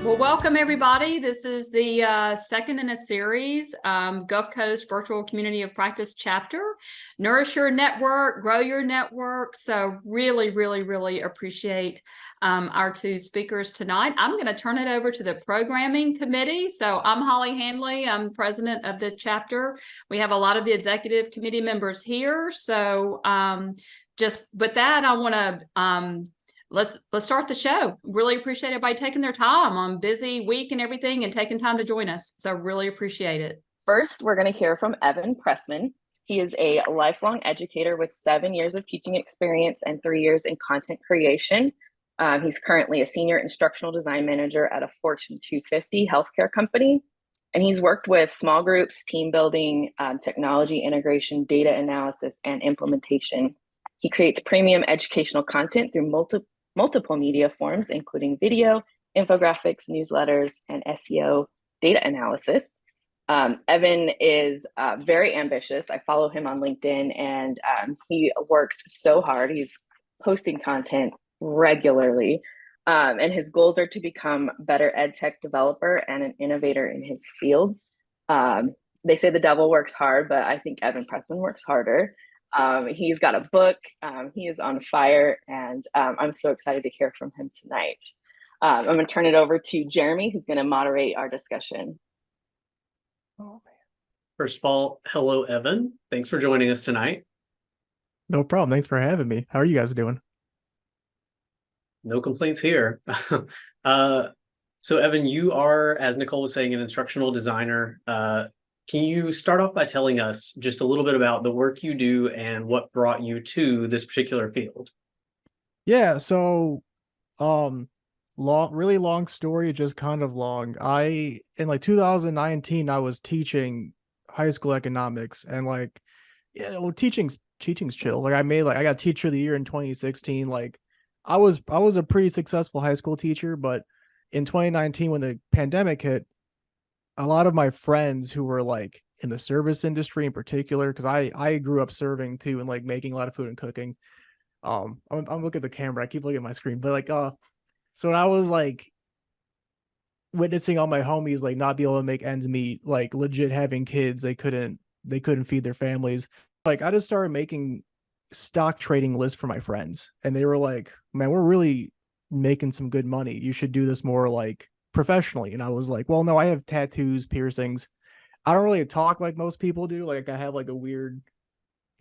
Well, welcome everybody. This is the second in a series, Gulf Coast Virtual Community of Practice chapter. Nourish your network, grow your network. So really appreciate our two speakers tonight. I'm going to turn it over to the programming committee. So I'm Holly Hanley. I'm president of the chapter. We have a lot of the executive committee members here. So just with that, I want to let's start the show. Really appreciate everybody taking their time on busy week and everything and taking time to join us. So really appreciate it. First, we're going to hear from Evan Pressman. He is a lifelong educator with 7 years of teaching experience and 3 years in content creation. He's currently a senior instructional design manager at a Fortune 250 healthcare company. And he's worked with small groups, team building, technology integration, data analysis, and implementation. He creates premium educational content through multiple media forms, including video, infographics, newsletters, and SEO data analysis. Evan is very ambitious. I follow him on LinkedIn, and he works so hard. He's posting content regularly, and his goals are to become a better ed tech developer and an innovator in his field. They say the devil works hard, but I think Evan Pressman works harder. He's got a book. He is on fire, and I'm so excited to hear from him tonight. I'm going to turn it over to Jeremy, who's going to moderate our discussion. Oh, man. First of all, hello, Evan. Thanks for joining us tonight. No problem. Thanks for having me. How are you guys doing? No complaints here. So, Evan, you are, as Nicole was saying, an instructional designer. Can you start off by telling us just a little bit about the work you do and what brought you to this particular field? Yeah, so really long story, just kind of long. In like 2019, I was teaching high school economics, and teaching's chill. I got teacher of the year in 2016. Like I was a pretty successful high school teacher, but in 2019 when the pandemic hit, a lot of my friends who were like in the service industry in particular, because I grew up serving too and like making a lot of food and cooking. I'm looking at the camera. I keep looking at my screen, but so I was like witnessing all my homies like not be able to make ends meet, like legit having kids, they couldn't feed their families. Like I just started making stock trading lists for my friends, and they were like, "Man, we're really making some good money. You should do this more like professionally." And I was like, well, no, I have tattoos, piercings. I don't really talk like most people do. Like I have like a weird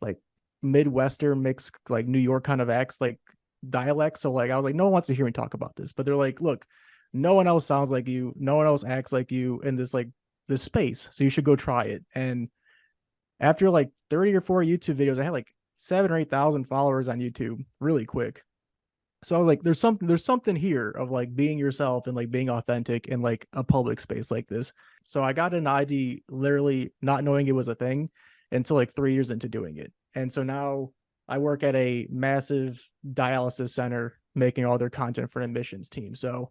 like Midwestern mix, like New York kind of dialect. So like I was like, no one wants to hear me talk about this. But they're like, look, no one else sounds like you, no one else acts like you in this space. So you should go try it. And after like 30 or 40 YouTube videos, I had like 7,000 or 8,000 followers on YouTube really quick. So I was like, there's something here of like being yourself and like being authentic in like a public space like this. So I got an ID literally not knowing it was a thing until like 3 years into doing it. And so now I work at a massive dialysis center making all their content for an admissions team. So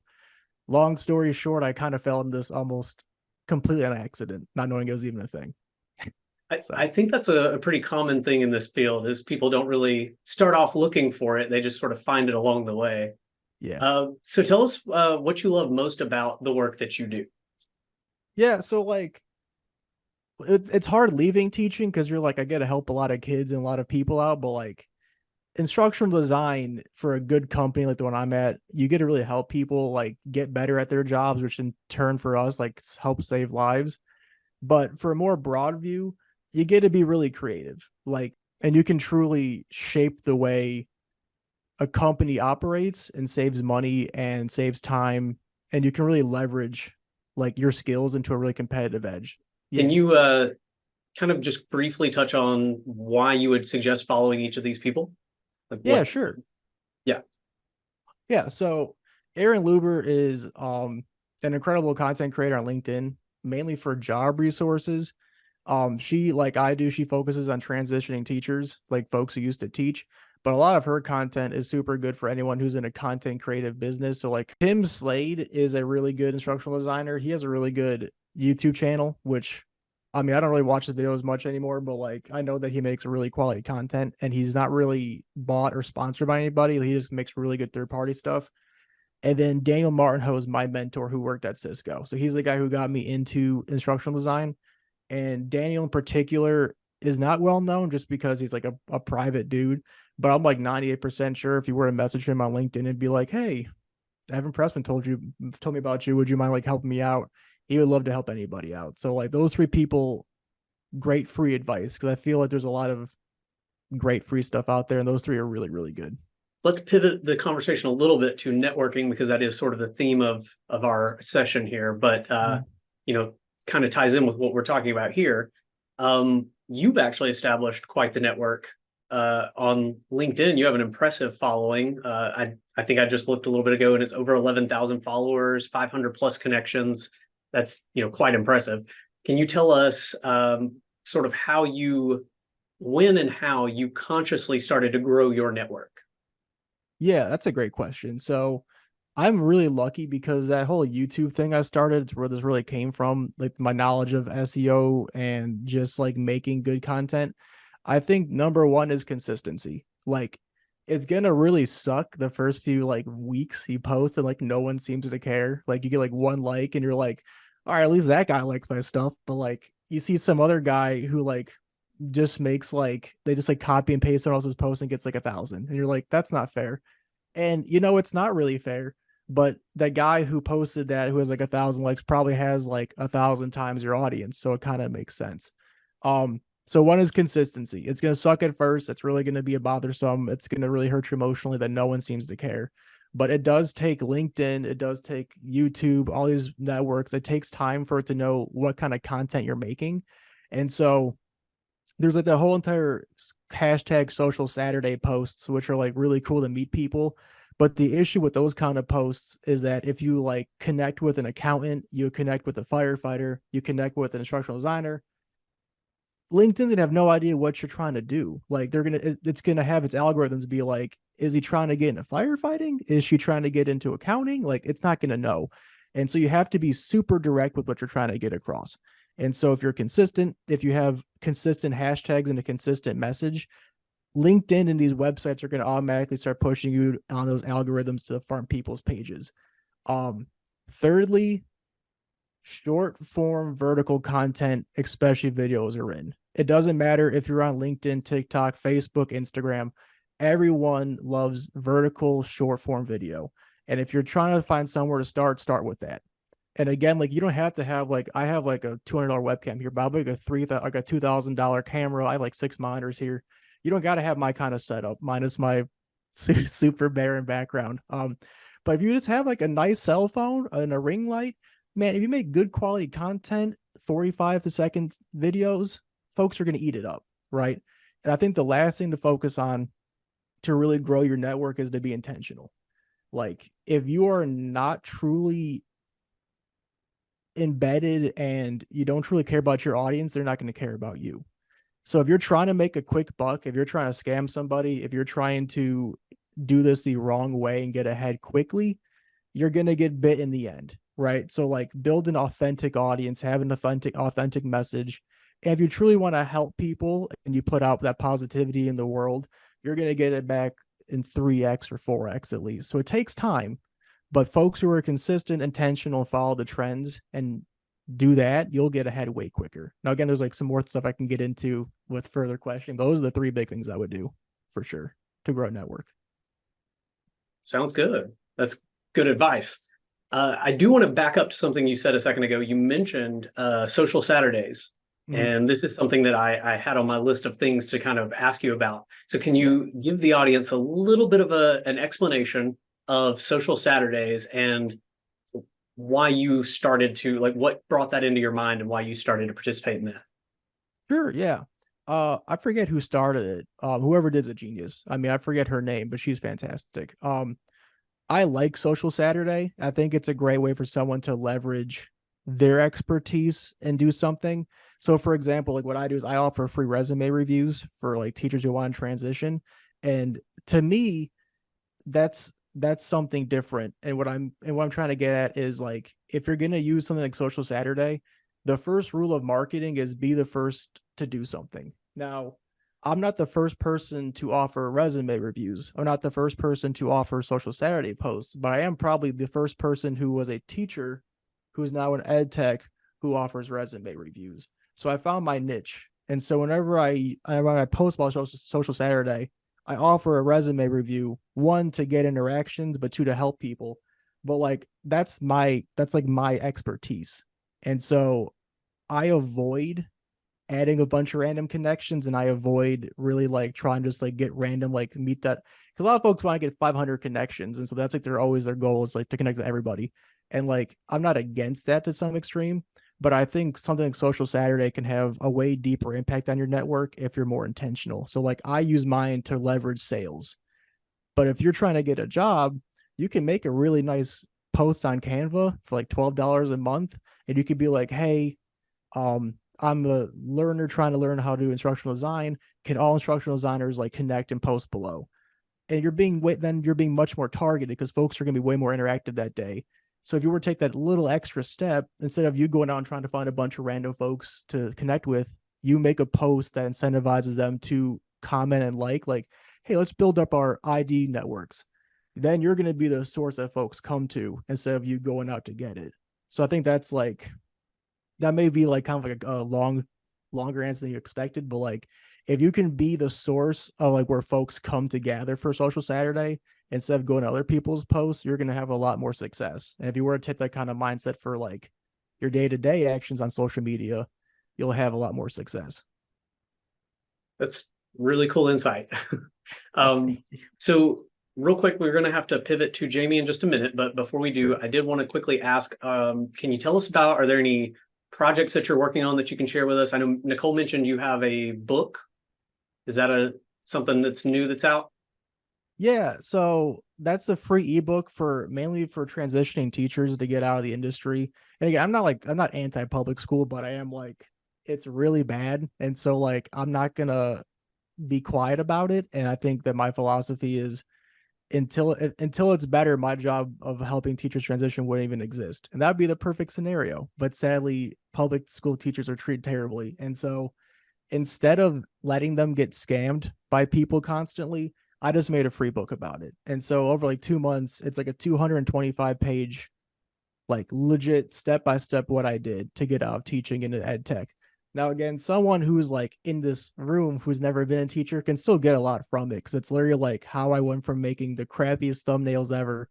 long story short, I kind of fell into this almost completely on accident, not knowing it was even a thing. I think that's a pretty common thing in this field is people don't really start off looking for it. They just sort of find it along the way. Yeah. So tell us what you love most about the work that you do. Yeah. So like, it's hard leaving teaching because you're like, I get to help a lot of kids and a lot of people out, but like instructional design for a good company like the one I'm at, you get to really help people like get better at their jobs, which in turn for us like help save lives. But for a more broad view, you get to be really creative, like, and you can truly shape the way a company operates and saves money and saves time, and you can really leverage like your skills into a really competitive edge. Can you kind of just briefly touch on why you would suggest following each of these people? Like yeah, sure. Yeah. So Erin Luber is an incredible content creator on LinkedIn, mainly for job resources. She, like I do, she focuses on transitioning teachers, like folks who used to teach. But a lot of her content is super good for anyone who's in a content creative business. So like Tim Slade is a really good instructional designer. He has a really good YouTube channel, which I mean, I don't really watch his videos much anymore, but like I know that he makes really quality content and he's not really bought or sponsored by anybody. He just makes really good third party stuff. And then Daniel Martinho is my mentor who worked at Cisco. So he's the guy who got me into instructional design. And Daniel in particular is not well known just because he's like a private dude. But I'm like 98% sure if you were to message him on LinkedIn and be like, hey, Evan Pressman told me about you. Would you mind like helping me out? He would love to help anybody out. So like those three people, great free advice, because I feel like there's a lot of great free stuff out there, and those three are really, really good. Let's pivot the conversation a little bit to networking, because that is sort of the theme of our session here. But you know, kind of ties in with what we're talking about here. You've actually established quite the network on LinkedIn. You have an impressive following. I think I just looked a little bit ago, and it's over 11,000 followers, 500 plus connections. That's, you know, quite impressive. Can you tell us sort of when and how you consciously started to grow your network? Yeah, that's a great question. So I'm really lucky because that whole YouTube thing I started, it's where this really came from, like my knowledge of SEO and just like making good content. I think number one is consistency. Like it's gonna really suck the first few like weeks you post and like no one seems to care. Like you get like one like and you're like, all right, at least that guy likes my stuff. But like you see some other guy who like just makes like they just like copy and paste someone else's post and gets like 1,000. And you're like, that's not fair. And you know, it's not really fair. But that guy who posted that, who has like 1,000 likes, probably has like 1,000 times your audience. So it kind of makes sense. So one is consistency. It's gonna suck at first. It's really gonna be a bothersome. It's gonna really hurt you emotionally that no one seems to care. But it does take LinkedIn, it does take YouTube, all these networks. It takes time for it to know what kind of content you're making. And so there's like the whole entire hashtag social Saturday posts, which are like really cool to meet people. But the issue with those kind of posts is that if you like connect with an accountant, you connect with a firefighter, you connect with an instructional designer, LinkedIn's gonna have no idea what you're trying to do. Like it's gonna have its algorithms be like, is he trying to get into firefighting? Is she trying to get into accounting? Like it's not gonna know. And so you have to be super direct with what you're trying to get across. And so if you're consistent, if you have consistent hashtags and a consistent message, LinkedIn and these websites are going to automatically start pushing you on those algorithms to the front people's pages. Thirdly, short form vertical content, especially videos, are in. It doesn't matter if you're on LinkedIn, TikTok, Facebook, Instagram. Everyone loves vertical short form video. And if you're trying to find somewhere to start with that. And again, like you don't have to have like I have like a $200 webcam here, but I'll like a $2,000 camera. I have like 6 monitors here. You don't got to have my kind of setup, minus my super barren background. But if you just have like a nice cell phone and a ring light, man, if you make good quality content, 45 to second videos, folks are going to eat it up, right? And I think the last thing to focus on to really grow your network is to be intentional. Like if you are not truly embedded and you don't truly care about your audience, they're not going to care about you. So if you're trying to make a quick buck, if you're trying to scam somebody, if you're trying to do this the wrong way and get ahead quickly, you're going to get bit in the end, right? So like build an authentic audience, have an authentic message. And if you truly want to help people and you put out that positivity in the world, you're going to get it back in 3x or 4x at least. So it takes time, but folks who are consistent, intentional, follow the trends and do that, you'll get ahead way quicker. Now, again, there's like some more stuff I can get into with further questioning. Those are the 3 big things I would do for sure to grow a network. Sounds good. That's good advice. I do want to back up to something you said a second ago. You mentioned social Saturdays, and this is something that I had on my list of things to kind of ask you about. So can you give the audience a little bit of an explanation of social Saturdays and why you started to, like, what brought that into your mind and why you started to participate in that? Sure, yeah. I forget who started it. Whoever did's a genius. I mean, I forget her name, but she's fantastic. I like Social Saturday. I think it's a great way for someone to leverage their expertise and do something. So for example, like what I do is I offer free resume reviews for like teachers who want to transition. And to me, that's something different. And what I'm trying to get at is like if you're going to use something like Social Saturday, the first rule of marketing is be the first to do something. Now, I'm not the first person to offer resume reviews. I'm not the first person to offer social Saturday posts, but I am probably the first person who was a teacher who's now an ed tech who offers resume reviews. So I found my niche. And so whenever I post about social Saturday, I offer a resume review, one to get interactions, but two to help people. But like that's like my expertise. And so I avoid adding a bunch of random connections, and I avoid really like trying to just like get random like meet that, because a lot of folks want to get 500 connections, and so that's like their goal is like to connect with everybody. And like I'm not against that to some extreme, but I think something like Social Saturday can have a way deeper impact on your network if you're more intentional. So like I use mine to leverage sales, but if you're trying to get a job, you can make a really nice post on Canva for like $12 a month, and you could be like, hey, I'm a learner trying to learn how to do instructional design. Can all instructional designers like connect and post below? And you're being much more targeted because folks are going to be way more interactive that day. So if you were to take that little extra step, instead of you going out and trying to find a bunch of random folks to connect with, you make a post that incentivizes them to comment and like, hey, let's build up our ID networks. Then you're going to be the source that folks come to instead of you going out to get it. So I think that may be like kind of like a longer answer than you expected, but like if you can be the source of like where folks come to gather for Social Saturday instead of going to other people's posts, you're going to have a lot more success. And if you were to take that kind of mindset for like your day-to-day actions on social media, you'll have a lot more success. That's really cool insight. So real quick, we're going to have to pivot to Jamie in just a minute, but before we do, I did want to quickly ask, can you tell us about, are there any projects that you're working on that you can share with us? I know Nicole mentioned you have a book. Is that something that's new that's out? Yeah, so that's a free ebook mainly for transitioning teachers to get out of the industry. And again, I'm not anti-public school, but I am like it's really bad. And so like I'm not gonna be quiet about it. And I think that my philosophy is until it's better, my job of helping teachers transition wouldn't even exist. And that'd be the perfect scenario. But sadly, public school teachers are treated terribly. And so instead of letting them get scammed by people constantly, I just made a free book about it. And so over like 2 months, it's like a 225-page, like legit step by step what I did to get out of teaching into ed tech. Now, again, someone who's like in this room who's never been a teacher can still get a lot from it because it's literally like how I went from making the crappiest thumbnails ever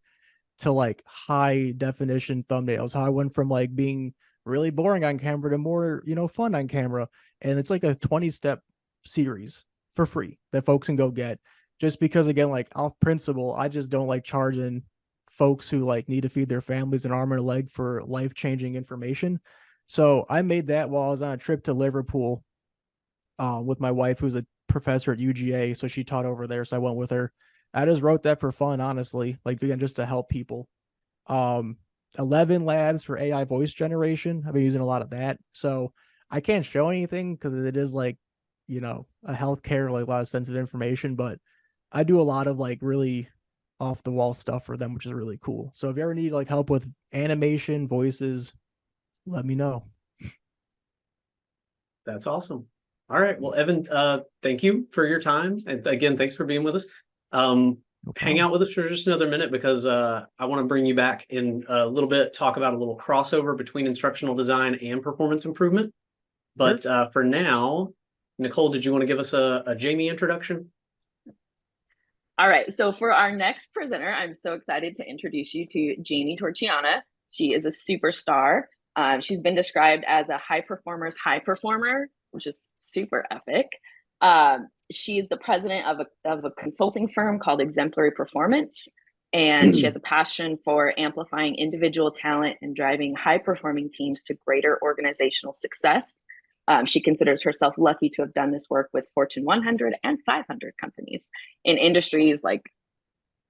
to like high definition thumbnails, how I went from like being really boring on camera to more, fun on camera. And it's like a 20-step series for free that folks can go get. Just because, again, like off principle, I just don't like charging folks who like need to feed their families an arm and a leg for life-changing information. So I made that while I was on a trip to Liverpool with my wife, who's a professor at UGA. So she taught over there. So I went with her. I just wrote that for fun, honestly, like again, just to help people. 11 labs for AI voice generation. I've been using a lot of that. So I can't show anything because it is like, a healthcare, like a lot of sensitive information, but I do a lot of like really off the wall stuff for them, which is really cool. So if you ever need like help with animation, voices, let me know. That's awesome. All right. Well, Evan, thank you for your time. And again, thanks for being with us. Hang out with us for just another minute because I want to bring you back in a little bit, talk about a little crossover between instructional design and performance improvement. But for now, Nicole, did you want to give us a Jamie introduction? All right, so for our next presenter, I'm so excited to introduce you to Jaime Torchiana. She is a superstar. She's been described as a high performer's high performer, which is super epic. She is the president of a consulting firm called Exemplary Performance, and she has a passion for amplifying individual talent and driving high-performing teams to greater organizational success. She considers herself lucky to have done this work with Fortune 100 and 500 companies in industries like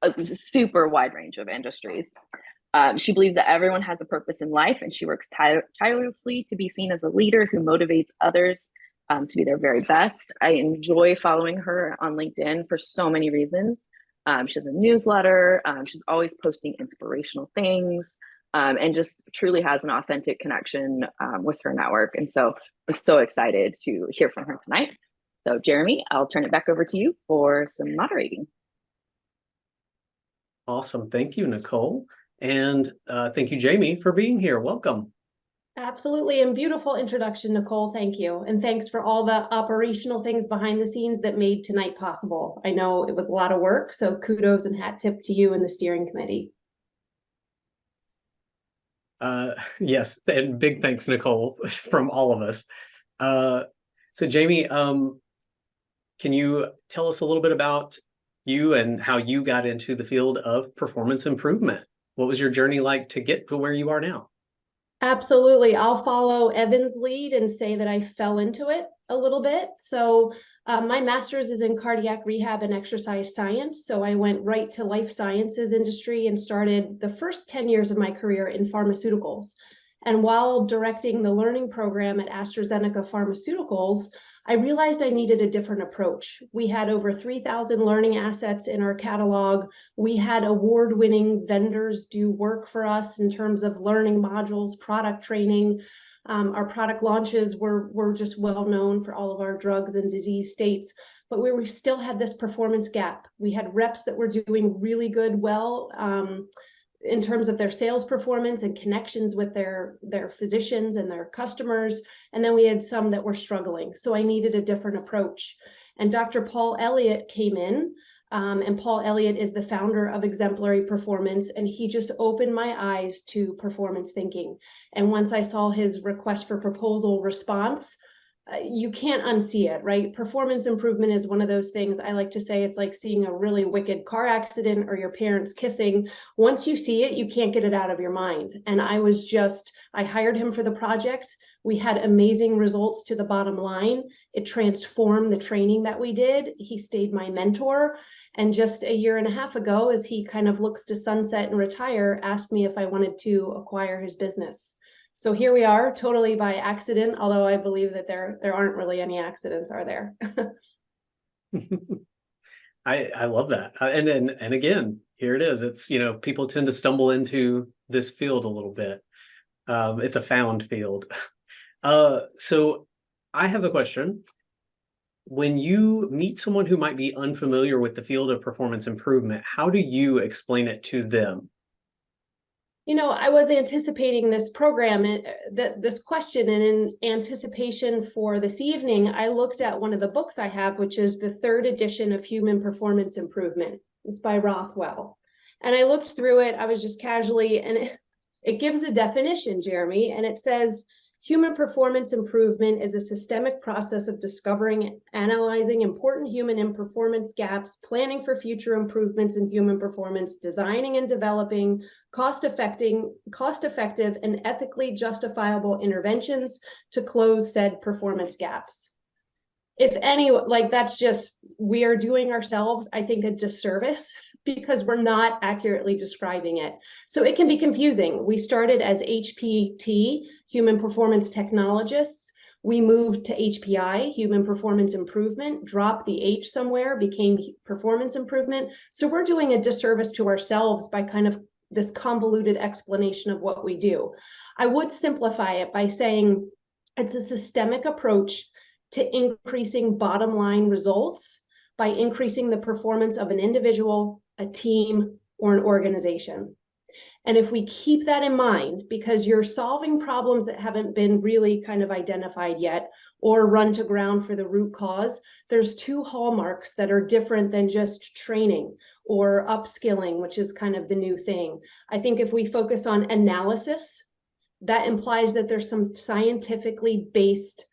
a super wide range of industries. She believes that everyone has a purpose in life, and she works tirelessly to be seen as a leader who motivates others to be their very best. I enjoy following her on LinkedIn for so many reasons. She has a newsletter. She's always posting inspirational things. And just truly has an authentic connection with her network. And so I'm so excited to hear from her tonight. So Jeremy, I'll turn it back over to you for some moderating. Awesome. Thank you, Nicole. And thank you, Jamie, for being here. Welcome. Absolutely, and beautiful introduction, Nicole. Thank you. And thanks for all the operational things behind the scenes that made tonight possible. I know it was a lot of work, so kudos and hat tip to you and the steering committee. Yes, and big thanks, Nicole, from all of us. So Jamie, can you tell us a little bit about you and how you got into the field of performance improvement? What was your journey like to get to where you are now? Absolutely. I'll follow Evan's lead and say that I fell into it a little bit. So my master's is in cardiac rehab and exercise science. So I went right to life sciences industry and started the first 10 years of my career in pharmaceuticals. And while directing the learning program at AstraZeneca Pharmaceuticals, I realized I needed a different approach. We had over 3,000 learning assets in our catalog. We had award-winning vendors do work for us in terms of learning modules, product training. Our product launches were just well known for all of our drugs and disease states, but we still had this performance gap. We had reps that were doing really good, in terms of their sales performance and connections with their physicians and their customers. And then we had some that were struggling. So I needed a different approach. And Dr. Paul Elliott came in, and Paul Elliott is the founder of Exemplary Performance. And he just opened my eyes to performance thinking. And once I saw his request for proposal response, you can't unsee it, right? Performance improvement is one of those things. I like to say it's like seeing a really wicked car accident or your parents kissing. Once you see it, you can't get it out of your mind. And I hired him for the project. We had amazing results to the bottom line. It transformed the training that we did. He stayed my mentor. And just a year and a half ago, as he kind of looks to sunset and retire, asked me if I wanted to acquire his business. So here we are, totally by accident, although I believe that there aren't really any accidents, are there? I love that. And again, here it is. It's, people tend to stumble into this field a little bit. It's a found field. So I have a question. When you meet someone who might be unfamiliar with the field of performance improvement, how do you explain it to them? I was anticipating this program, this question, and in anticipation for this evening, I looked at one of the books I have, which is the 3rd edition of Human Performance Improvement. It's by Rothwell. And I looked through it, I was just casually, and it gives a definition, Jeremy, and it says, human performance improvement is a systemic process of discovering, analyzing important human and performance gaps, planning for future improvements in human performance, designing and developing cost-effective and ethically justifiable interventions to close said performance gaps. If any, we are doing ourselves, I think, a disservice because we're not accurately describing it. So it can be confusing. We started as HPT, Human Performance Technologists. We moved to HPI, Human Performance Improvement, dropped the H somewhere, became Performance Improvement. So we're doing a disservice to ourselves by kind of this convoluted explanation of what we do. I would simplify it by saying it's a systemic approach to increasing bottom line results by increasing the performance of an individual, a team, or an organization. And if we keep that in mind, because you're solving problems that haven't been really kind of identified yet or run to ground for the root cause, there's 2 hallmarks that are different than just training or upskilling, which is kind of the new thing. I think if we focus on analysis, that implies that there's some scientifically based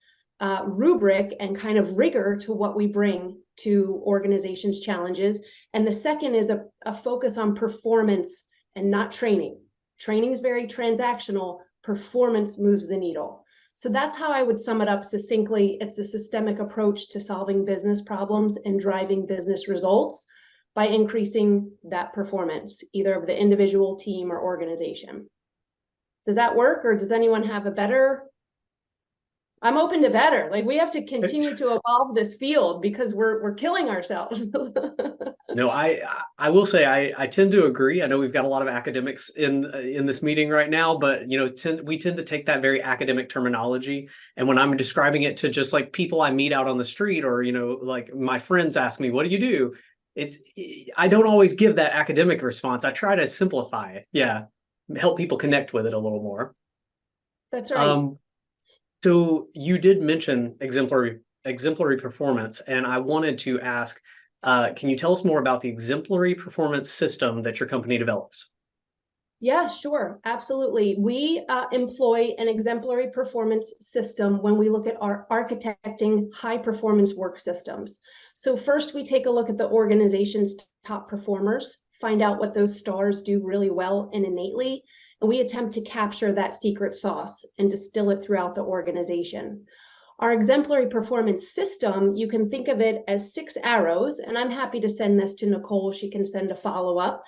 rubric and kind of rigor to what we bring to organizations' challenges. And the second is a focus on performance and not training. Training is very transactional. Performance moves the needle. So that's how I would sum it up succinctly. It's a systemic approach to solving business problems and driving business results by increasing that performance, either of the individual, team, or organization. Does that work, or does anyone have a better I'm open to better. Like, we have to continue to evolve this field because we're killing ourselves. No, I will say I tend to agree. I know we've got a lot of academics in this meeting right now, but you know, we tend to take that very academic terminology, and when I'm describing it to just like people I meet out on the street, or you know, like my friends ask me, "What do you do?" I don't always give that academic response. I try to simplify it. Yeah, help people connect with it a little more. That's right. So you did mention exemplary performance, and I wanted to ask, can you tell us more about the exemplary performance system that your company develops? Yeah, sure. Absolutely. We employ an exemplary performance system when we look at our architecting high performance work systems. So first we take a look at the organization's top performers, find out what those stars do really well and innately, and we attempt to capture that secret sauce and distill it throughout the organization. Our exemplary performance system, you can think of it as 6 arrows, and I'm happy to send this to Nicole. She can send a follow-up.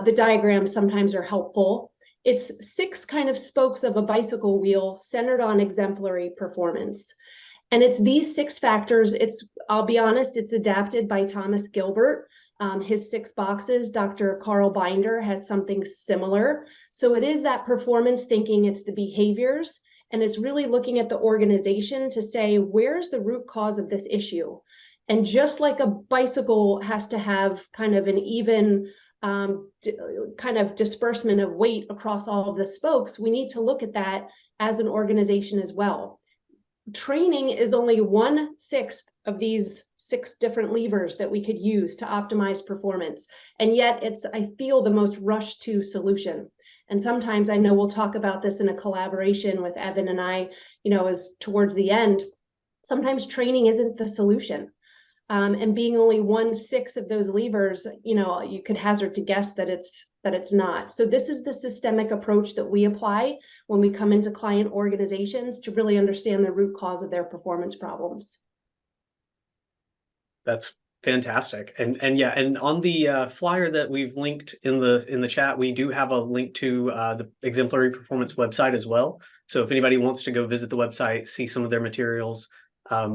The diagrams sometimes are helpful. It's 6 kind of spokes of a bicycle wheel centered on exemplary performance. And it's these 6 factors. I'll be honest, it's adapted by Thomas Gilbert. His 6 boxes, Dr. Carl Binder has something similar. So it is that performance thinking, it's the behaviors, and it's really looking at the organization to say, where's the root cause of this issue? And just like a bicycle has to have kind of an even kind of disbursement of weight across all of the spokes, we need to look at that as an organization as well. Training is only 1/6 of these 6 different levers that we could use to optimize performance. And yet it's, I feel, the most rushed to solution. And sometimes, I know we'll talk about this in a collaboration with Evan and I, you know, as towards the end, sometimes training isn't the solution. And being only 1/6 of those levers, you know, you could hazard to guess that it's not. So this is the systemic approach that we apply when we come into client organizations to really understand the root cause of their performance problems. That's fantastic. And yeah, and on the flyer that we've linked in the chat, we do have a link to the Exemplary Performance website as well. So if anybody wants to go visit the website, see some of their materials,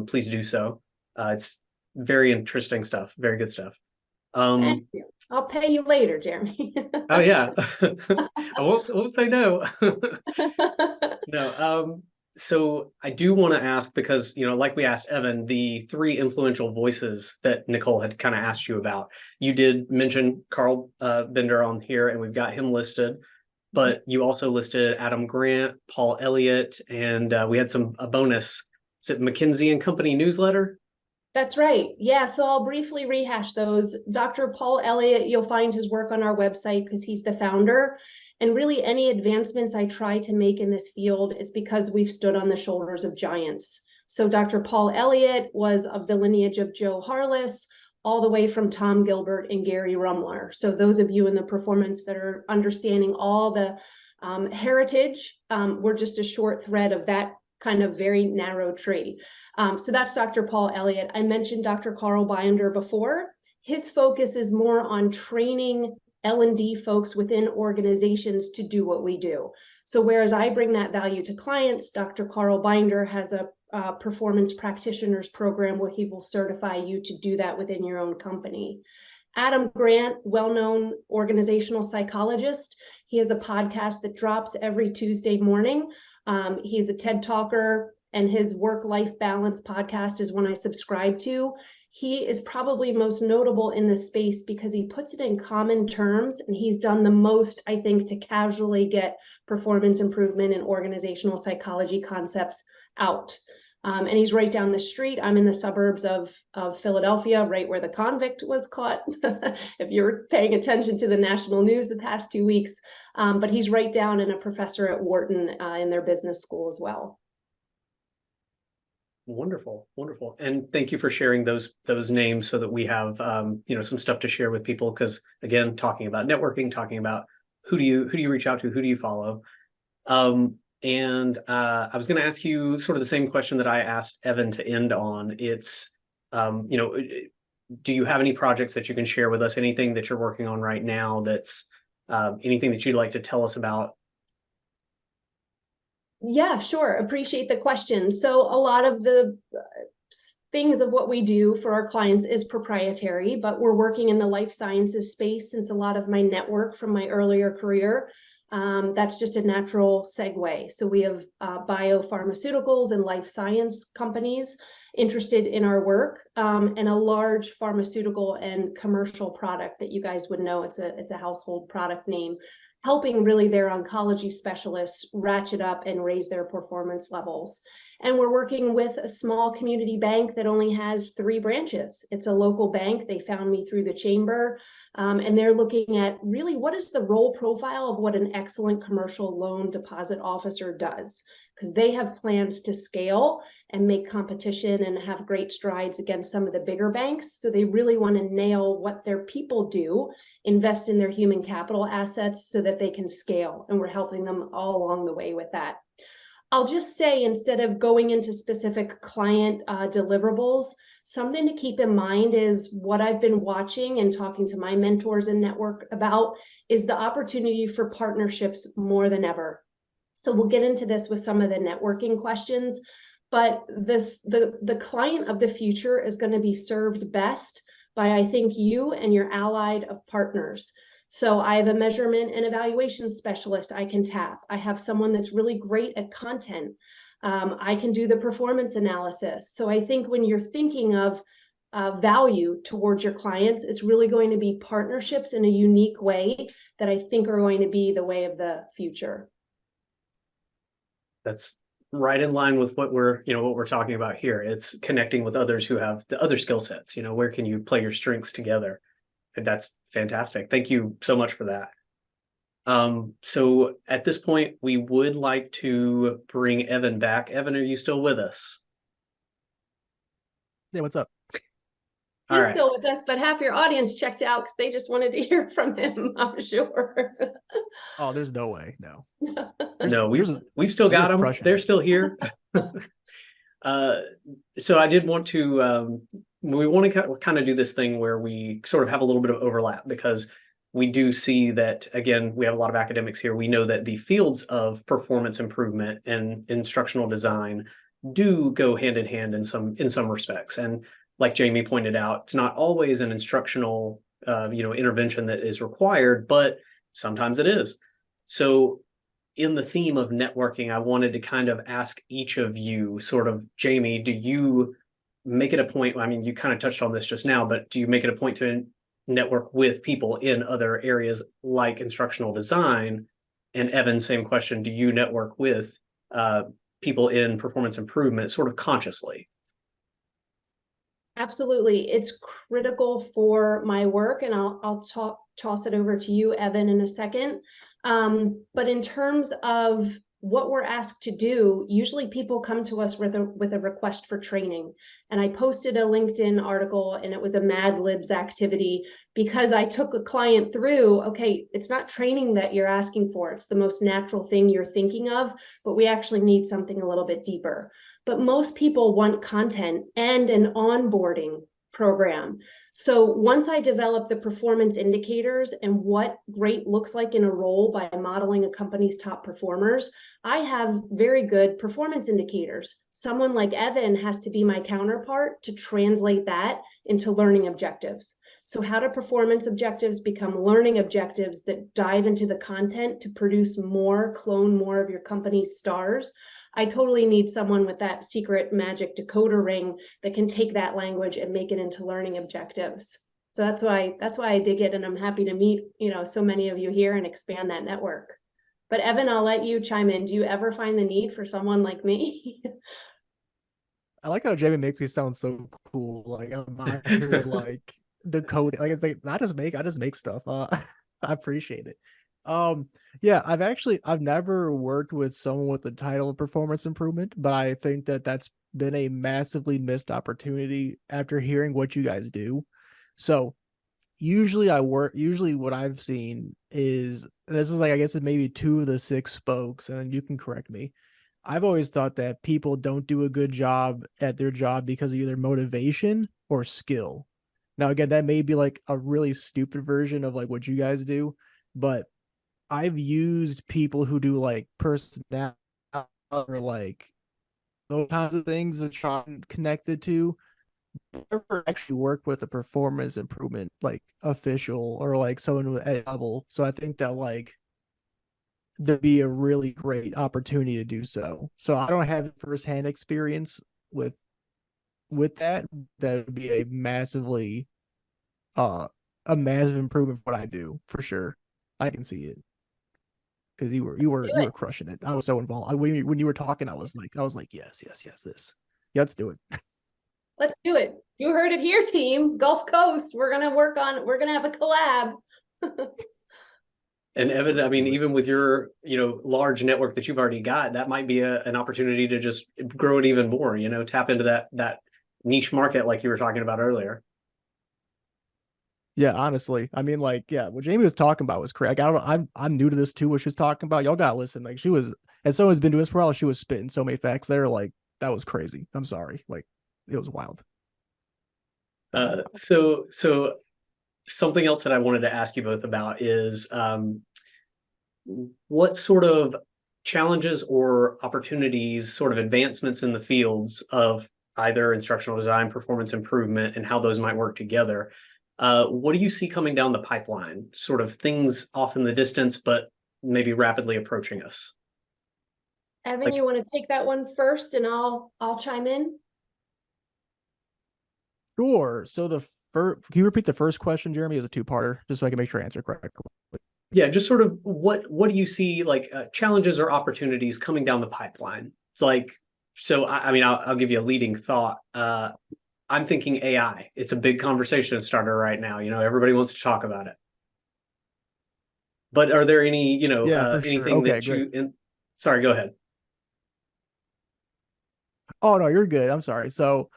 please do so. It's very interesting stuff, very good stuff. Thank you. I'll pay you later, Jeremy. Oh yeah, I won't say no. No. So I do want to ask, because you know, like we asked Evan, the 3 influential voices that Nicole had kind of asked you about. You did mention Carl Bender on here, and we've got him listed, but you also listed Adam Grant, Paul Elliott, and we had a bonus. Is it McKinsey and Company newsletter? That's right. Yeah, so I'll briefly rehash those. Dr. Paul Elliott, you'll find his work on our website because he's the founder. And really, any advancements I try to make in this field is because we've stood on the shoulders of giants. So Dr. Paul Elliott was of the lineage of Joe Harless, all the way from Tom Gilbert and Gary Rumler. So those of you in the performance that are understanding all the heritage, we're just a short thread of that kind of very narrow tree. So that's Dr. Paul Elliott. I mentioned Dr. Carl Binder before. His focus is more on training L&D folks within organizations to do what we do. So whereas I bring that value to clients, Dr. Carl Binder has a performance practitioners program where he will certify you to do that within your own company. Adam Grant, well-known organizational psychologist. He has a podcast that drops every Tuesday morning. He's a TED talker, and his work-life balance podcast is one I subscribe to. He is probably most notable in this space because he puts it in common terms, and he's done the most, I think, to casually get performance improvement and organizational psychology concepts out. And he's right down the street. I'm in the suburbs of Philadelphia, right where the convict was caught, if you're paying attention to the national news the past 2 weeks. But he's right down and a professor at Wharton in their business school as well. Wonderful, wonderful, and thank you for sharing those names so that we have you know, some stuff to share with people. Because again, talking about networking, talking about who do you reach out to, who do you follow, and I was going to ask you sort of the same question that I asked Evan to end on. It's you know, do you have any projects that you can share with us? Anything that you're working on right now? That's anything that you'd like to tell us about? Yeah, sure. Appreciate the question. So a lot of the things of what we do for our clients is proprietary, but we're working in the life sciences space since a lot of my network from my earlier career. That's just a natural segue. So we have biopharmaceuticals and life science companies interested in our work, and a large pharmaceutical and commercial product that you guys would know. It's a household product name, helping really their oncology specialists ratchet up and raise their performance levels. And we're working with a small community bank that only has 3 branches. It's a local bank. They found me through the chamber, and they're looking at really what is the role profile of what an excellent commercial loan deposit officer does, because they have plans to scale and make competition and have great strides against some of the bigger banks. So they really want to nail what their people do, invest in their human capital assets so that they can scale. And we're helping them all along the way with that. I'll just say, instead of going into specific client deliverables, something to keep in mind is what I've been watching and talking to my mentors and network about is the opportunity for partnerships more than ever. So we'll get into this with some of the networking questions, but the client of the future is going to be served best by, I think, you and your allied of partners. So I have a measurement and evaluation specialist I can tap. I have someone that's really great at content. I can do the performance analysis. So I think when you're thinking of value towards your clients, it's really going to be partnerships in a unique way that I think are going to be the way of the future. That's right in line with what we're talking about here. It's connecting with others who have the other skill sets. Where can you play your strengths together? And that's fantastic. Thank you so much for that. So at this point, we would like to bring Evan back. Evan, are you still with us? Yeah, what's up? All He's right. still with us, but half your audience checked out because they just wanted to hear from him, I'm sure. Oh, there's no way. No. No, we've still got them. They're still here. So I did want to we want to kind of do this thing where we sort of have a little bit of overlap, because we do see that, again, we have a lot of academics here. We know that the fields of performance improvement and instructional design do go hand in hand in some respects. And like Jaime pointed out, it's not always an instructional intervention that is required, but sometimes it is. So in the theme of networking, I wanted to kind of ask each of you, sort of, Jaime, do you make it a point? I mean, you kind of touched on this just now, but do you make it a point to network with people in other areas like instructional design? And Evan, same question. Do you network with people in performance improvement sort of consciously? Absolutely. It's critical for my work, and I'll toss it over to you, Evan, in a second. But in terms of what we're asked to do, usually people come to us with a request for training. And I posted a LinkedIn article, and it was a Mad Libs activity because I took a client through, okay, it's not training that you're asking for. It's the most natural thing you're thinking of, but we actually need something a little bit deeper. But most people want content and an onboarding program. So once I develop the performance indicators and what great looks like in a role by modeling a company's top performers, I have very good performance indicators. Someone like Evan has to be my counterpart to translate that into learning objectives. So how do performance objectives become learning objectives that dive into the content to produce more, clone more of your company's stars? I totally need someone with that secret magic decoder ring that can take that language and make it into learning objectives. So that's why I dig it, and I'm happy to meet, so many of you here and expand that network. But Evan, I'll let you chime in. Do you ever find the need for someone like me? I like how Jaime makes me sound so cool. Like I'm out here like the code. Like it's like I just make stuff. I appreciate it. Yeah, I've never worked with someone with the title of performance improvement, but I think that that's been a massively missed opportunity after hearing what you guys do. So usually what I've seen is, and this is like, I guess it's maybe 2 of the 6 spokes, and you can correct me. I've always thought that people don't do a good job at their job because of either motivation or skill. Now, again, that may be like a really stupid version of like what you guys do, but I've used people who do like personality or like those kinds of things that Sean connected to. Never actually worked with a performance improvement like official or like someone at a level. So I think that like there'd be a really great opportunity to do so. So I don't have firsthand experience with that. That would be uh a massive improvement for what I do for sure. I can see it because Do you it. were crushing it. I was so involved. When you were talking, I was like, yes, yes, yes, this. Yeah, let's do it. Let's do it. You heard it here, team. Gulf Coast. We're gonna have a collab. And Evan, I Let's mean, do it. even with your, large network that you've already got, that might be an opportunity to just grow it even more, tap into that niche market like you were talking about earlier. Yeah, honestly, I mean, like, yeah, what Jamie was talking about was correct. I'm new to this too. What she was talking about, y'all gotta listen. Like, she was, as someone who's been doing this for a while, she was spitting so many facts there. Like, that was crazy. I'm sorry. Like, it was wild. That was wild. So something else that I wanted to ask you both about is what sort of challenges or opportunities, sort of advancements in the fields of either instructional design, performance improvement, and how those might work together. What do you see coming down the pipeline? Sort of things off in the distance, but maybe rapidly approaching us. Evan, Like, you want to take that one first, and I'll chime in. Sure. So the first, can you repeat the first question, Jeremy? It was a two-parter, just so I can make sure I answer correctly. yeah, just sort of what do you see like challenges or opportunities coming down the pipeline? It's like, I mean, I'll give you a leading thought. I'm thinking AI. It's a big conversation starter right now. Everybody wants to talk about it. But are there any, Yeah, for sure. anything Okay, that great. sorry, go ahead. Oh no, you're good. I'm sorry. So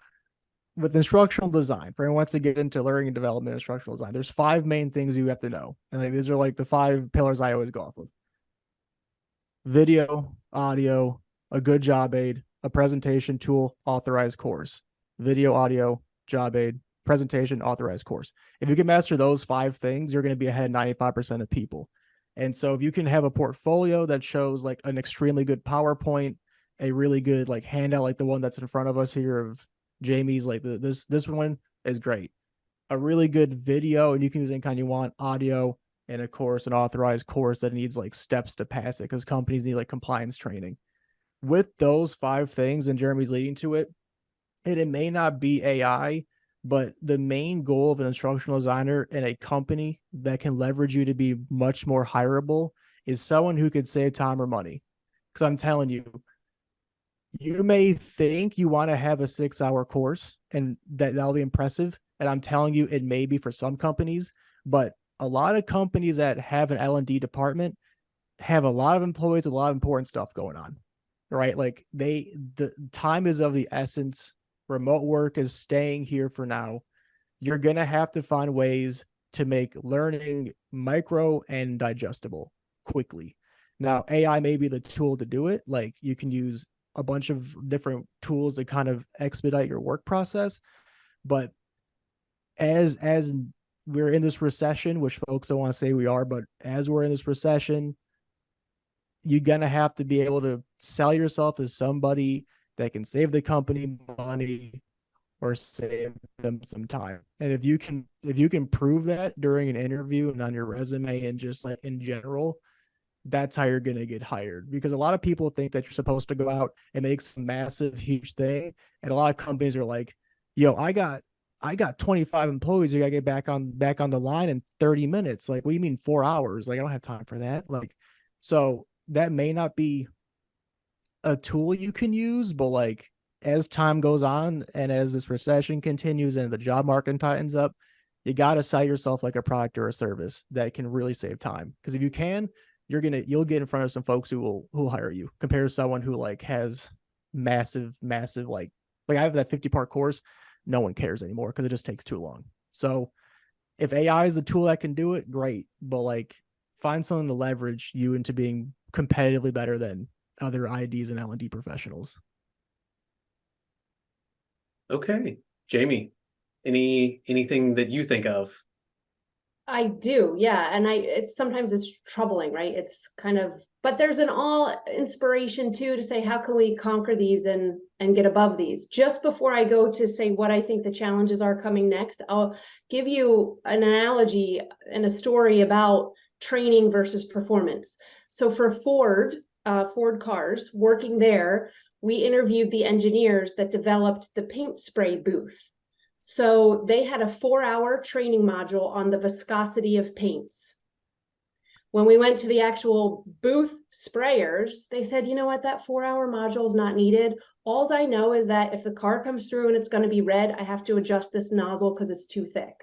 with instructional design, for anyone who wants to get into learning and development instructional design, there's five main things you have to know. And like these are like the five pillars I always go off of. Video, audio, a good job aid, a presentation tool, authorized course. Video, audio, job aid, presentation, authorized course. If you can master those five things, you're going to be ahead 95% of people. And so if you can have a portfolio that shows like an extremely good PowerPoint, a really good like handout like the one that's in front of us here of Jamie's, like this one is great. A really good video, and you can use any kind you want, audio, and of course an authorized course that needs like steps to pass it because companies need like compliance training. With those five things, and Jeremy's leading to it, and it may not be AI, but the main goal of an instructional designer in a company that can leverage you to be much more hireable is someone who could save time or money. Because I'm telling you, you may think you want to have a 6-hour course and that'll be impressive. And I'm telling you, it may be for some companies, but a lot of companies that have an L&D department have a lot of employees, a lot of important stuff going on, right? Like the time is of the essence. Remote work is staying here for now. You're going to have to find ways to make learning micro and digestible quickly. Now, AI may be the tool to do it. Like you can use a bunch of different tools to kind of expedite your work process. But as we're in this recession, which folks don't want to say we are, but as we're in this recession, you're gonna have to be able to sell yourself as somebody that can save the company money or save them some time. And if you can prove that during an interview and on your resume and just like in general, that's how you're going to get hired. Because a lot of people think that you're supposed to go out and make some massive, huge thing. And a lot of companies are like, yo, I got 25 employees. You got to get back on the line in 30 minutes. Like, what do you mean 4 hours? Like, I don't have time for that. Like, so that may not be a tool you can use, but like as time goes on and as this recession continues and the job market tightens up, you got to sell yourself like a product or a service that can really save time. Because if you can, you'll get in front of some folks who'll hire you compared to someone who like has massive like I have that 50-part course. No one cares anymore because it just takes too long. So if AI is the tool that can do it, great. But like find something to leverage you into being competitively better than other IDs and L&D professionals. Okay, Jamie, anything that you think of? I do, yeah. And it's sometimes it's troubling, right? It's kind of, but there's an all inspiration too to say, how can we conquer these and get above these? Just before I go to say what I think the challenges are coming next, I'll give you an analogy and a story about training versus performance. So for Ford cars, working there, we interviewed the engineers that developed the paint spray booth. So they had a 4-hour training module on the viscosity of paints. When we went to the actual booth sprayers, they said, you know what, that 4-hour module is not needed. All I know is that if the car comes through and it's going to be red, I have to adjust this nozzle because it's too thick.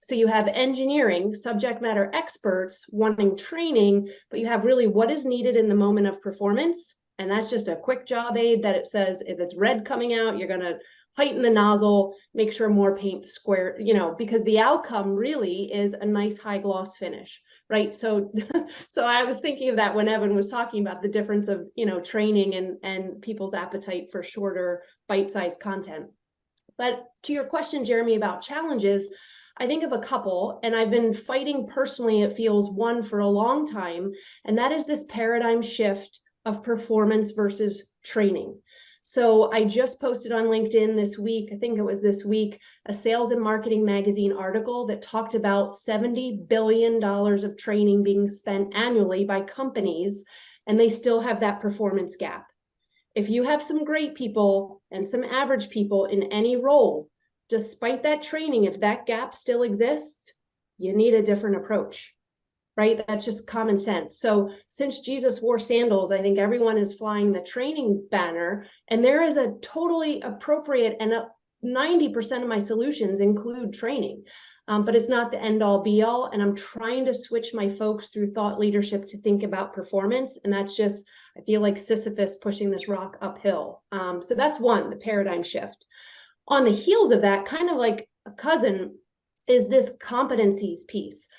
So you have engineering, subject matter experts wanting training, but you have really what is needed in the moment of performance. And that's just a quick job aid that it says, if it's red coming out, you're going to heighten the nozzle, make sure more paint square, because the outcome really is a nice high gloss finish, right? So, so I was thinking of that when Evan was talking about the difference of, training and people's appetite for shorter bite-sized content. But to your question, Jeremy, about challenges, I think of a couple, and I've been fighting personally, it feels, one for a long time, and that is this paradigm shift of performance versus training. So I just posted on LinkedIn this week, I think it was this week, a Sales and Marketing Magazine article that talked about $70 billion of training being spent annually by companies, and they still have that performance gap. If you have some great people and some average people in any role, despite that training, if that gap still exists, you need a different approach. Right? That's just common sense. So since Jesus wore sandals, I think everyone is flying the training banner, and there is a totally appropriate, and 90% of my solutions include training, but it's not the end all be all. And I'm trying to switch my folks through thought leadership to think about performance. And that's just, I feel like Sisyphus pushing this rock uphill. So that's one, the paradigm shift. On the heels of that, kind of like a cousin, is this competencies piece.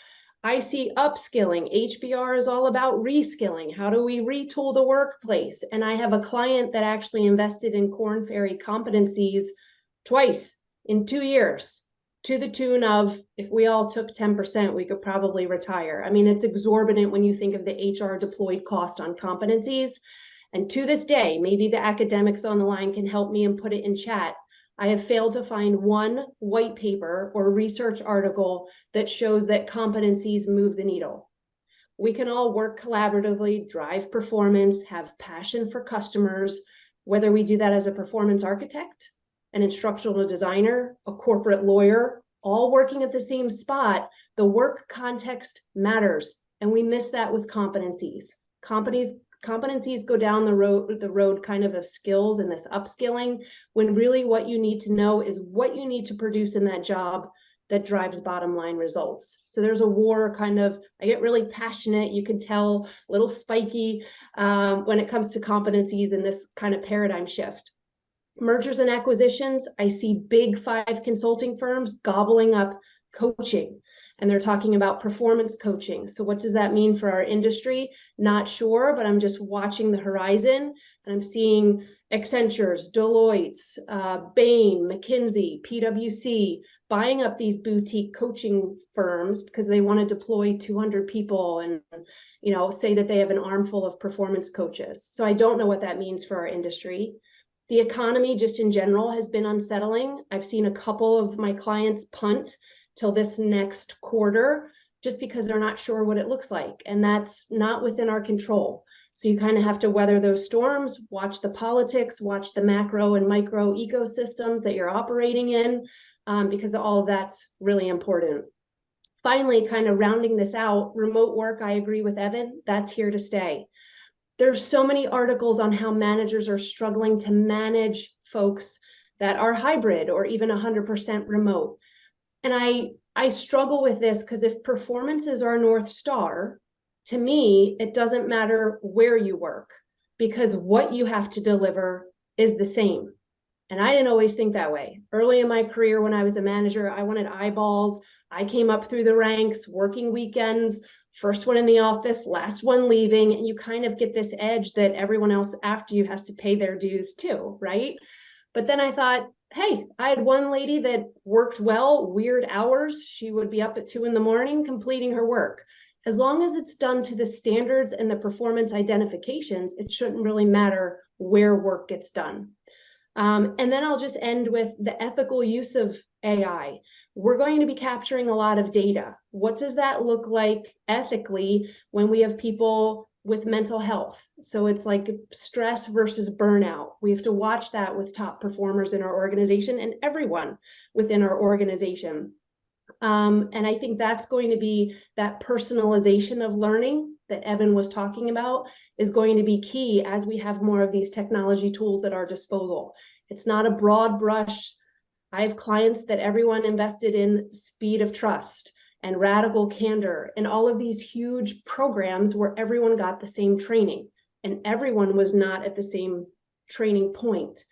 I see upskilling. HBR is all about reskilling. How do we retool the workplace? And I have a client that actually invested in Korn Ferry competencies twice in 2 years, to the tune of, if we all took 10%, we could probably retire. I mean, it's exorbitant when you think of the HR deployed cost on competencies. And to this day, maybe the academics on the line can help me and put it in chat. I have failed to find one white paper or research article that shows that competencies move the needle. We can all work collaboratively, drive performance, have passion for customers, whether we do that as a performance architect, an instructional designer, a corporate lawyer, all working at the same spot. The work context matters, and we miss that with competencies. Competencies go down the road kind of skills and this upskilling, when really what you need to know is what you need to produce in that job that drives bottom line results. So there's a war kind of, I get really passionate, you can tell, a little spiky when it comes to competencies and this kind of paradigm shift. Mergers and acquisitions, I see big 5 consulting firms gobbling up coaching. And they're talking about performance coaching. So what does that mean for our industry? Not sure, but I'm just watching the horizon, and I'm seeing Accenture's, Deloitte's, Bain, McKinsey, PwC buying up these boutique coaching firms because they want to deploy 200 people and, say that they have an armful of performance coaches. So I don't know what that means for our industry. The economy just in general has been unsettling. I've seen a couple of my clients punt till this next quarter, just because they're not sure what it looks like. And that's not within our control. So you kind of have to weather those storms, watch the politics, watch the macro and micro ecosystems that you're operating in, because all of that's really important. Finally, kind of rounding this out, remote work, I agree with Evan, that's here to stay. There's so many articles on how managers are struggling to manage folks that are hybrid or even 100% remote. And I struggle with this because if performance is our North Star, to me, it doesn't matter where you work, because what you have to deliver is the same. And I didn't always think that way. Early in my career, when I was a manager, I wanted eyeballs. I came up through the ranks, working weekends, first one in the office, last one leaving. And you kind of get this edge that everyone else after you has to pay their dues too, right? But then I thought, hey, I had one lady that worked well, weird hours. She would be up at 2 a.m. completing her work. As long as it's done to the standards and the performance identifications, it shouldn't really matter where work gets done. And then I'll just end with the ethical use of AI. We're going to be capturing a lot of data. What does that look like ethically when we have people with mental health? So it's like stress versus burnout. We have to watch that with top performers in our organization and everyone within our organization. And I think that's going to be that personalization of learning that Evan was talking about is going to be key as we have more of these technology tools at our disposal. It's not a broad brush. I have clients that everyone invested in speed of trust and radical candor and all of these huge programs where everyone got the same training and everyone was not at the same training point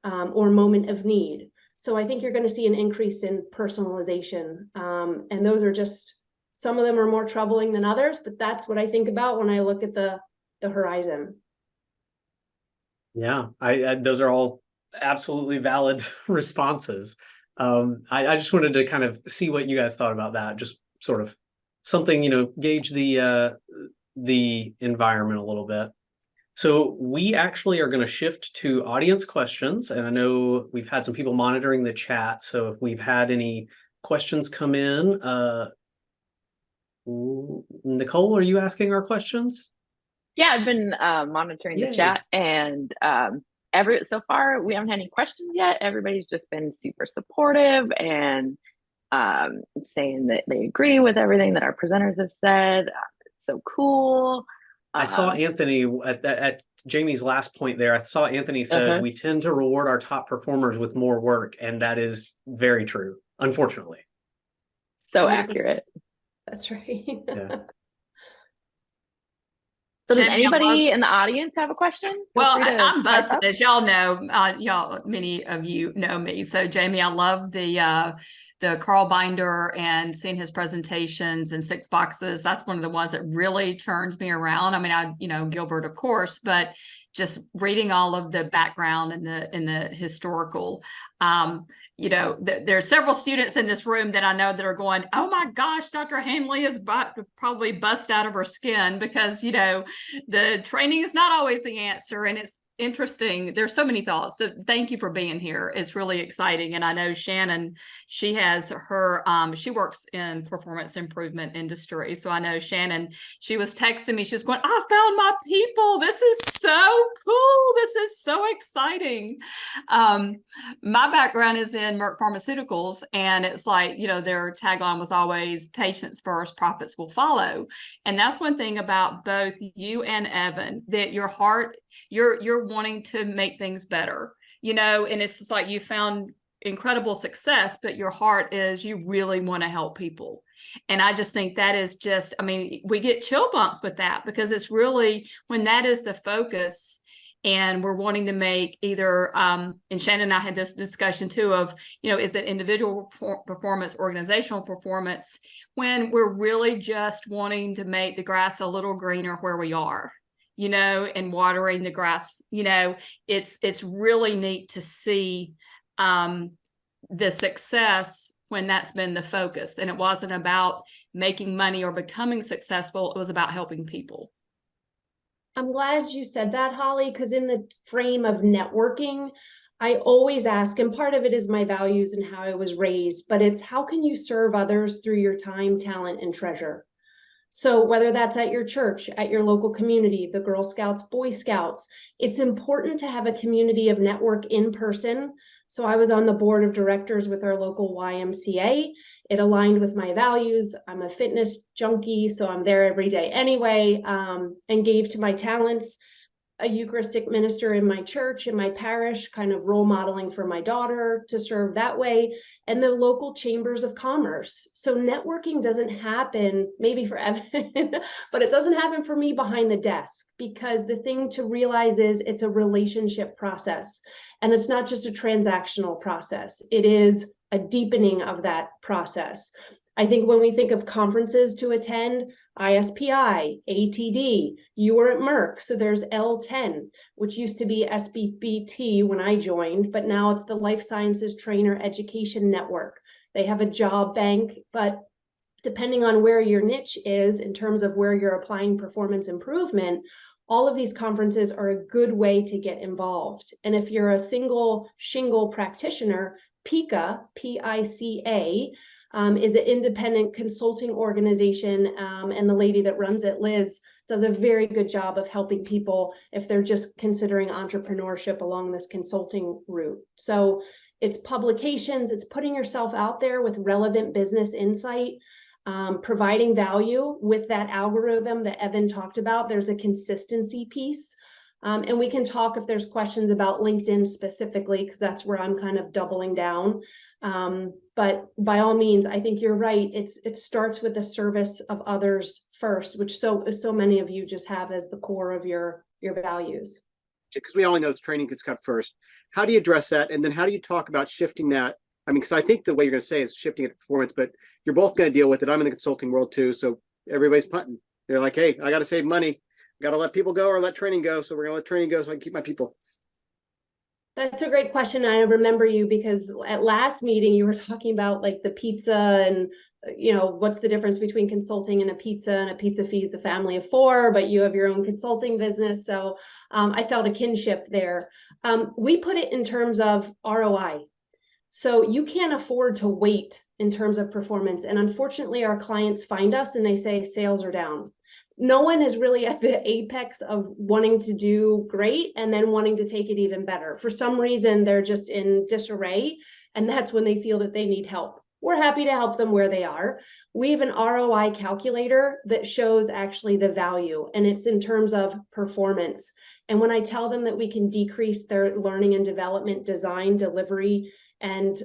or moment of need. So I think you're going to see an increase in personalization. And those are just, some of them are more troubling than others, but that's what I think about when I look at the horizon. Yeah, I those are all absolutely valid responses. I just wanted to kind of see what you guys thought about that, just sort of something, gauge the environment a little bit. So we actually are going to shift to audience questions, and I know we've had some people monitoring the chat. So if we've had any questions come in, Nicole, are you asking our questions? Yeah, I've been monitoring the Yay. chat, and so far we haven't had any questions yet. Everybody's just been super supportive and saying that they agree with everything that our presenters have said. It's so cool. I saw Anthony at Jamie's last point there. I saw Anthony said we tend to reward our top performers with more work, and that is very true, unfortunately. So accurate. That's right. Yeah. So does anybody in the audience have a question? Well, I'm busted, as y'all know. Many of you know me. So Jamie, I love the Carl Binder and seeing his presentations and 6 boxes. That's one of the ones that really turned me around. I mean, Gilbert, of course, but just reading all of the background and the historical. There are several students in this room that I know that are going, oh my gosh, Dr. Hanley is probably bust out of her skin because, the training is not always the answer. And it's interesting. There's so many thoughts. So thank you for being here. It's really exciting. And I know Shannon, she has her, she works in performance improvement industry. So I know Shannon, she was texting me. She was going, I found my people. This is so cool. This is so exciting. My background is in Merck Pharmaceuticals, and it's like, their tagline was always patients first, profits will follow. And that's one thing about both you and Evan, that your heart, you're wanting to make things better, and it's just like you found incredible success, but your heart is you really want to help people. And I just think that is just, we get chill bumps with that because it's really when that is the focus. And we're wanting to make either, and Shannon and I had this discussion too of, is that individual performance, organizational performance, when we're really just wanting to make the grass a little greener where we are, and watering the grass, it's really neat to see the success when that's been the focus. And it wasn't about making money or becoming successful. It was about helping people. I'm glad you said that, Holly, because in the frame of networking, I always ask, and part of it is my values and how I was raised, but it's how can you serve others through your time, talent, and treasure? So whether that's at your church, at your local community, the Girl Scouts, Boy Scouts, it's important to have a community of network in person. So I was on the board of directors with our local YMCA. It aligned with my values. I'm a fitness junkie, so I'm there every day anyway, and gave to my talents. A Eucharistic minister in my church, in my parish, kind of role modeling for my daughter to serve that way, and the local chambers of commerce. So networking doesn't happen, maybe for Evan, but it doesn't happen for me behind the desk, because the thing to realize is it's a relationship process, and it's not just a transactional process. It is a deepening of that process. I think when we think of conferences to attend, ISPI, ATD, you were at Merck, so there's L10, which used to be SBBT when I joined, but now it's the Life Sciences Trainer Education Network. They have a job bank, but depending on where your niche is in terms of where you're applying performance improvement, all of these conferences are a good way to get involved. And if you're a single shingle practitioner, PICA, P-I-C-A, is an independent consulting organization, and the lady that runs it, Liz, does a very good job of helping people if they're just considering entrepreneurship along this consulting route. So it's publications, it's putting yourself out there with relevant business insight, providing value with that algorithm that Evan talked about. There's a consistency piece. And we can talk if there's questions about LinkedIn specifically, because that's where I'm kind of doubling down. But by all means, I think you're right. It starts with the service of others first, which so many of you just have as the core of your values. Because we all know training gets cut first. How do you address that? And then how do you talk about shifting that? I mean, because I think the way you're going to say is shifting it to performance, but you're both going to deal with it. I'm in the consulting world too. So everybody's punting. They're like, hey, I got to save money. Got to let people go or let training go. So we're going to let training go so I can keep my people. That's a great question. I remember you because at last meeting, you were talking about like the pizza and, you know, what's the difference between consulting and a pizza feeds a family of 4, but you have your own consulting business. So I felt a kinship there. We put it in terms of ROI. So you can't afford to wait in terms of performance. And unfortunately, our clients find us and they say sales are down. No one is really at the apex of wanting to do great and then wanting to take it even better. For some reason, they're just in disarray, and that's when they feel that they need help. We're happy to help them where they are. We have an ROI calculator that shows actually the value, and it's in terms of performance. And when I tell them that we can decrease their learning and development, design, delivery, and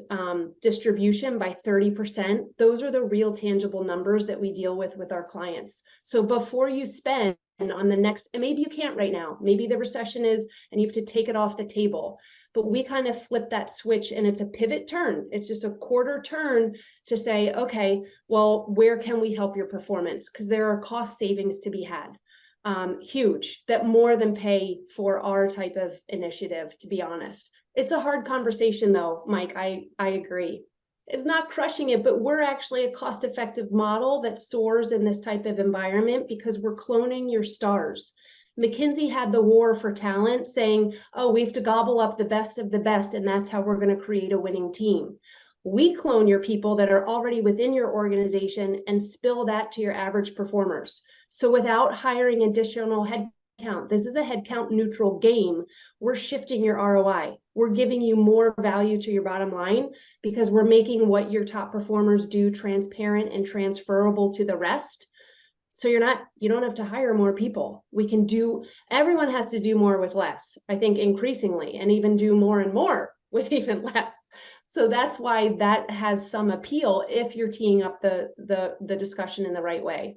distribution by 30%, those are the real tangible numbers that we deal with our clients. So before you spend on the next, and maybe you can't right now, maybe the recession is, and you have to take it off the table, but we kind of flip that switch and it's a pivot turn. It's just a quarter turn to say, okay, well, where can we help your performance? Because there are cost savings to be had. Huge, that more than pay for our type of initiative, to be honest. It's a hard conversation though, Mike, I agree. It's not crushing it, but we're actually a cost-effective model that soars in this type of environment because we're cloning your stars. McKinsey had the war for talent saying, oh, we have to gobble up the best of the best, and that's how we're going to create a winning team. We clone your people that are already within your organization and spill that to your average performers. So without hiring additional headcount, this is a headcount neutral game. We're shifting your ROI. We're giving you more value to your bottom line because we're making what your top performers do transparent and transferable to the rest. So you don't have to hire more people. Everyone has to do more with less, I think, increasingly, and even do more and more with even less. So that's why that has some appeal if you're teeing up the discussion in the right way.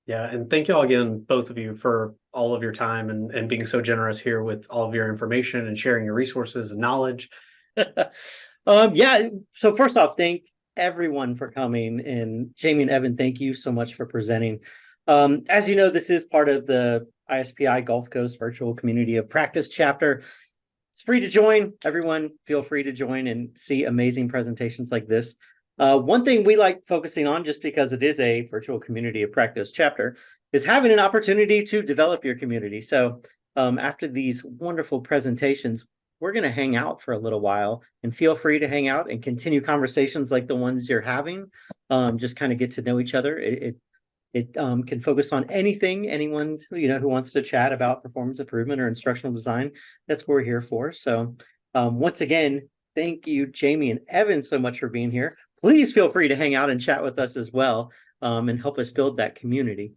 Yeah, and thank you all again, both of you, for all of your time and being so generous here with all of your information and sharing your resources and knowledge. Yeah, so first off, thank everyone for coming, and Jamie and Evan, thank you so much for presenting. As you know, this is part of the ISPI Gulf Coast Virtual Community of Practice chapter. It's free to join. Everyone feel free to join and see amazing presentations like this. One thing we like focusing on, just because it is a virtual community of practice chapter, is having an opportunity to develop your community. So after these wonderful presentations, we're going to hang out for a little while, and feel free to hang out and continue conversations like the ones you're having. Just kind of get to know each other. It can focus on anything, anyone who wants to chat about performance improvement or instructional design. That's what we're here for. So once again, thank you, Jamie and Evan, so much for being here. Please feel free to hang out and chat with us as well, and help us build that community.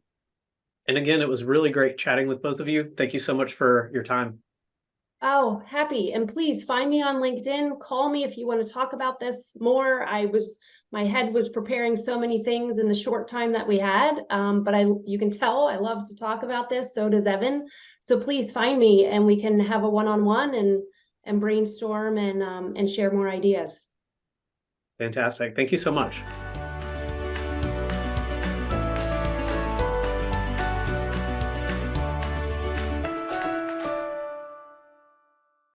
And again, it was really great chatting with both of you. Thank you so much for your time. Oh, happy. And please find me on LinkedIn. Call me if you want to talk about this more. My head was preparing so many things in the short time that we had. But you can tell I love to talk about this. So does Evan. So please find me and we can have a one-on-one and brainstorm and share more ideas. Fantastic. Thank you so much.